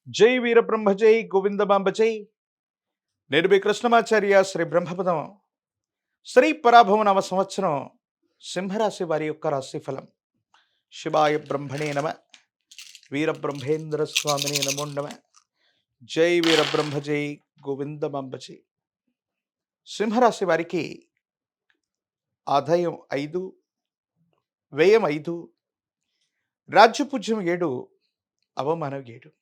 జై వీరబ్రహ్మ జై గోవిందమాంబ జై. నేను మీ కృష్ణమాచార్య శ్రీ బ్రహ్మపదం. శ్రీ పరాభవ నవ సంవత్సరం సింహరాశి వారి యొక్క రాశిఫలం. శివాయ బ్రహ్మణే నమ. వీరబ్రహ్మేంద్ర స్వామిని నమో నమ. జై వీరబ్రహ్మ జై గోవిందమాంబ జై. సింహరాశి వారికి ఆదాయం 5, వ్యయం 5, రాజ్యపూజ్యం 7, అవమానం 7.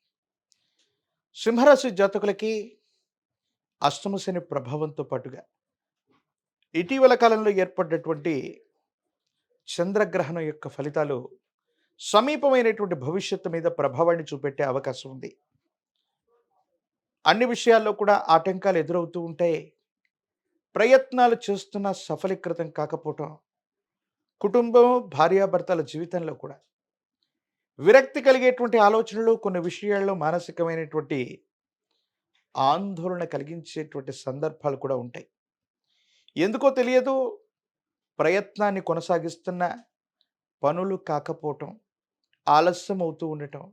సింహరాశి జాతకులకి అష్టమ శని ప్రభావంతో పాటుగా ఇటీవల కాలంలో ఏర్పడ్డటువంటి చంద్రగ్రహణం యొక్క ఫలితాలు సమీపమైనటువంటి భవిష్యత్తు మీద ప్రభావాన్ని చూపెట్టే అవకాశం ఉంది. అన్ని విషయాల్లో కూడా ఆటంకాలు ఎదురవుతూ ఉంటాయి. ప్రయత్నాలు చేస్తున్న సఫలీకృతం కాకపోవటం, కుటుంబం భార్యాభర్తల జీవితంలో కూడా విరక్తి కలిగేటువంటి ఆలోచనలు, కొన్ని విషయాల్లో మానసికమైనటువంటి ఆందోళన కలిగించేటువంటి సందర్భాలు కూడా ఉంటాయి. ఎందుకో తెలియదు, ప్రయత్నాన్ని కొనసాగిస్తున్న పనులు కాకపోవటం, ఆలస్యం అవుతూ ఉండటం,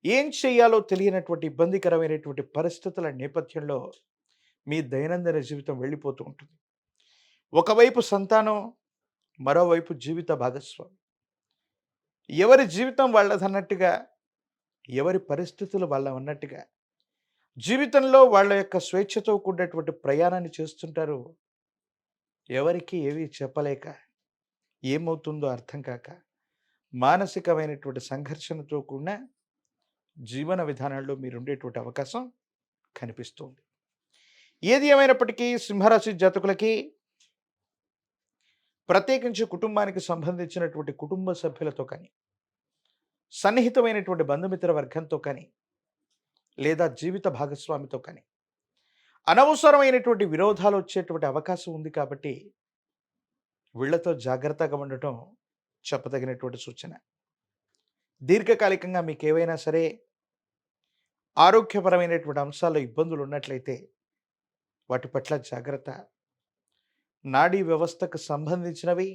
ఏం చేయాలో తెలియనటువంటి ఇబ్బందికరమైనటువంటి పరిస్థితుల నేపథ్యంలో మీ దైనందిన జీవితం వెళ్ళిపోతూ ఉంటుంది. ఒకవైపు సంతానం, మరోవైపు జీవిత భాగస్వామి. ఎవరి జీవితం వాళ్ళదన్నట్టుగా, ఎవరి పరిస్థితులు వాళ్ళ అన్నట్టుగా జీవితంలో వాళ్ళ యొక్క స్వేచ్ఛతో కూడినటువంటి ప్రయాణాన్ని చేస్తుంటారు. ఎవరికి ఏవి చెప్పలేక, ఏమవుతుందో అర్థం కాక, మానసికమైనటువంటి సంఘర్షణతో కూడిన జీవన విధానాల్లో మీరుండేటువంటి అవకాశం కనిపిస్తుంది. ఏది ఏమైనప్పటికీ సింహరాశి జాతకులకి ప్రత్యేకించి కుటుంబానికి సంబంధించినటువంటి కుటుంబ సభ్యులతో కానీ, సన్నిహితమైనటువంటి బంధుమిత్ర వర్గంతో కానీ, లేదా జీవిత భాగస్వామితో కానీ అనవసరమైనటువంటి విరోధాలు వచ్చేటువంటి అవకాశం ఉంది. కాబట్టి వీళ్లతో జాగ్రత్తగా ఉండటం చెప్పదగినటువంటి సూచన. దీర్ఘకాలికంగా మీకు ఏవైనా సరే ఆరోగ్యపరమైనటువంటి అంశాల్లో ఇబ్బందులు ఉన్నట్లయితే వాటి పట్ల జాగ్రత్త. నాడీ వ్యవస్థకు సంబంధించినవి,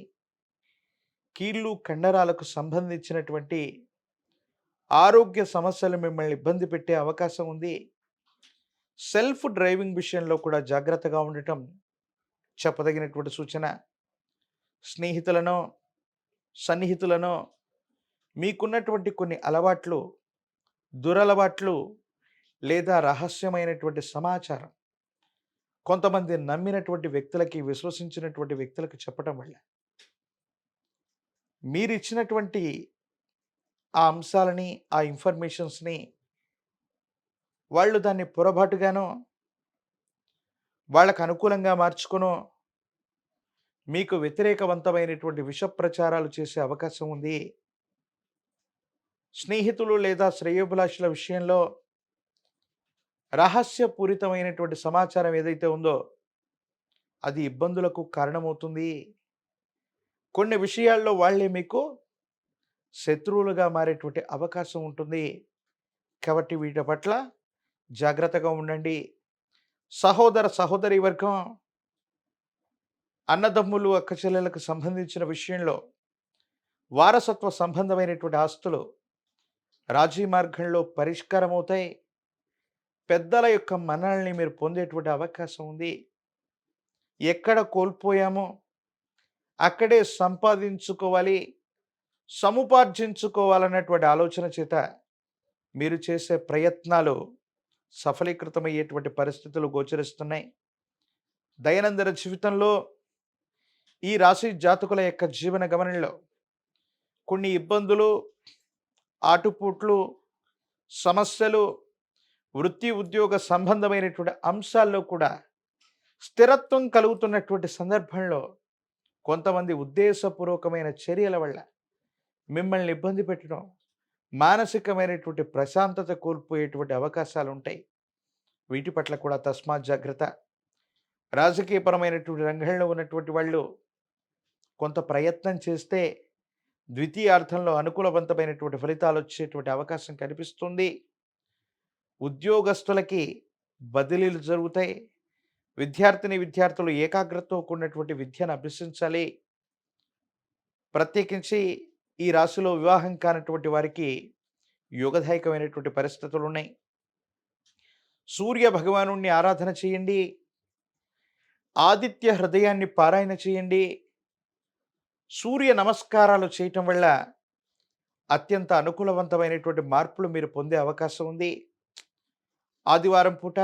కీళ్ళు కండరాలకు సంబంధించినటువంటి ఆరోగ్య సమస్యలు మిమ్మల్ని ఇబ్బంది పెట్టే అవకాశం ఉంది. సెల్ఫ్ డ్రైవింగ్ విషయంలో కూడా జాగ్రత్తగా ఉండటం చెప్పదగినటువంటి సూచన. స్నేహితులను, సన్నిహితులను, మీకున్నటువంటి కొన్ని అలవాట్లు, దురలవాట్లు లేదా రహస్యమైనటువంటి సమాచారం కొంతమంది నమ్మినటువంటి వ్యక్తులకి, విశ్వసించినటువంటి వ్యక్తులకు చెప్పటం వల్ల మీరిచ్చినటువంటి ఆ అంశాలని, ఆ ఇన్ఫర్మేషన్స్ని వాళ్ళు దాన్ని పొరపాటుగానో, వాళ్ళకు అనుకూలంగా మార్చుకొనో మీకు వ్యతిరేకవంతమైనటువంటి విష ప్రచారాలు చేసే అవకాశం ఉంది. స్నేహితులు లేదా శ్రేయోభిలాషుల విషయంలో రహస్యపూరితమైనటువంటి సమాచారం ఏదైతే ఉందో అది ఇబ్బందులకు కారణమవుతుంది. కొన్ని విషయాల్లో వాళ్ళే మీకు శత్రువులుగా మారేటువంటి అవకాశం ఉంటుంది. కాబట్టి వీటి పట్ల జాగ్రత్తగా ఉండండి. సహోదర సహోదరి వర్గం, అన్నదమ్ములు, అక్కచెల్లెలకు సంబంధించిన విషయంలో వారసత్వ సంబంధమైనటువంటి ఆస్తులు రాజీ మార్గంలో పరిష్కారం అవుతాయి. పెద్దల యొక్క మన్ననల్ని మీరు పొందేటువంటి అవకాశం ఉంది. ఎక్కడ కోల్పోయామో అక్కడే సంపాదించుకోవాలి, సముపార్జించుకోవాలన్నటువంటి ఆలోచన చేత మీరు చేసే ప్రయత్నాలు సఫలీకృతమయ్యేటువంటి పరిస్థితులు గోచరిస్తున్నాయి. దైనందిన జీవితంలో ఈ రాశి జాతకుల యొక్క జీవన గమనంలో కొన్ని ఇబ్బందులు, ఆటుపోట్లు, సమస్యలు, వృత్తి ఉద్యోగ సంబంధమైనటువంటి అంశాల్లో కూడా స్థిరత్వం కలుగుతున్నటువంటి సందర్భంలో కొంతమంది ఉద్దేశపూర్వకమైన చర్యల వల్ల మిమ్మల్ని ఇబ్బంది పెట్టడం, మానసికమైనటువంటి ప్రశాంతత కోల్పోయేటువంటి అవకాశాలు ఉంటాయి. వీటి పట్ల కూడా తస్మాత్ జాగ్రత్త. రాజకీయపరమైనటువంటి రంగంలో ఉన్నటువంటి వాళ్ళు కొంత ప్రయత్నం చేస్తే ద్వితీయార్థంలో అనుకూలవంతమైనటువంటి ఫలితాలు వచ్చేటువంటి అవకాశం కనిపిస్తుంది. ఉద్యోగస్తులకి బదిలీలు జరుగుతాయి. విద్యార్థులు ఏకాగ్రతతో కూడినటువంటి విద్యను అభ్యసించాలి. ప్రత్యేకించి ఈ రాశిలో వివాహం కానటువంటి వారికి యోగదాయకమైనటువంటి పరిస్థితులు ఉన్నాయి. సూర్య భగవానుణ్ణి ఆరాధన చేయండి. ఆదిత్య హృదయాన్ని పారాయణ చేయండి. సూర్య నమస్కారాలు చేయటం వల్ల అత్యంత అనుకూలవంతమైనటువంటి మార్పులు మీరు పొందే అవకాశం ఉంది. ఆదివారం పూట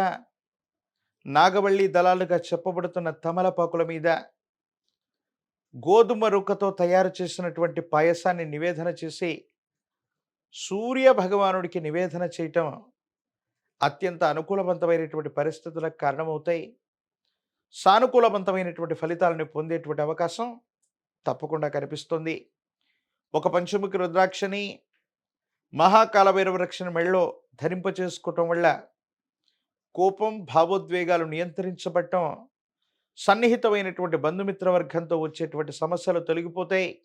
నాగవల్లి దళాలుగా చెప్పబడుతున్న తమలపాకుల మీద గోధుమ రుక్కతో తయారు చేసినటువంటి పాయసాన్ని నివేదన చేసి సూర్య భగవానుడికి నివేదన చేయటం అత్యంత అనుకూలవంతమైనటువంటి పరిస్థితులకు కారణమవుతాయి. సానుకూలవంతమైనటువంటి ఫలితాలను పొందేటువంటి అవకాశం తప్పకుండా కనిపిస్తుంది. ఒక పంచముఖి రుద్రాక్షని మహాకాలభైరవ రక్షణ మెళ్ళలో ధరింపచేసుకోవటం వల్ల కోపం, భావోద్వేగాలు నియంత్రించబడటం, సన్నిహితమైనటువంటి బంధుమిత్ర వర్గంతో వచ్చేటువంటి సమస్యలు తొలగిపోతాయి.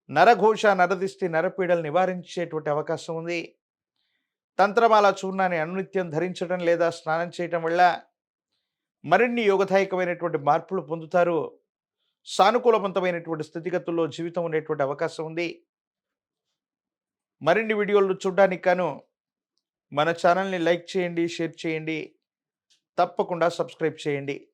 నరఘోష, నరదిష్టి, నరపీడలు నివారించేటువంటి అవకాశం ఉంది. తంత్రమాల చూర్ణాన్ని అనునిత్యం ధరించడం లేదా స్నానం చేయటం వల్ల మరిన్ని యోగదాయకమైనటువంటి మార్పులు పొందుతారు. సానుకూలవంతమైనటువంటి స్థితిగతుల్లో జీవితం ఉండేటువంటి అవకాశం ఉంది. మరిన్ని వీడియోలు చూడడానికి గాను మన ఛానల్ని లైక్ చేయండి, షేర్ చేయండి, తప్పకుండా సబ్స్క్రైబ్ చేయండి.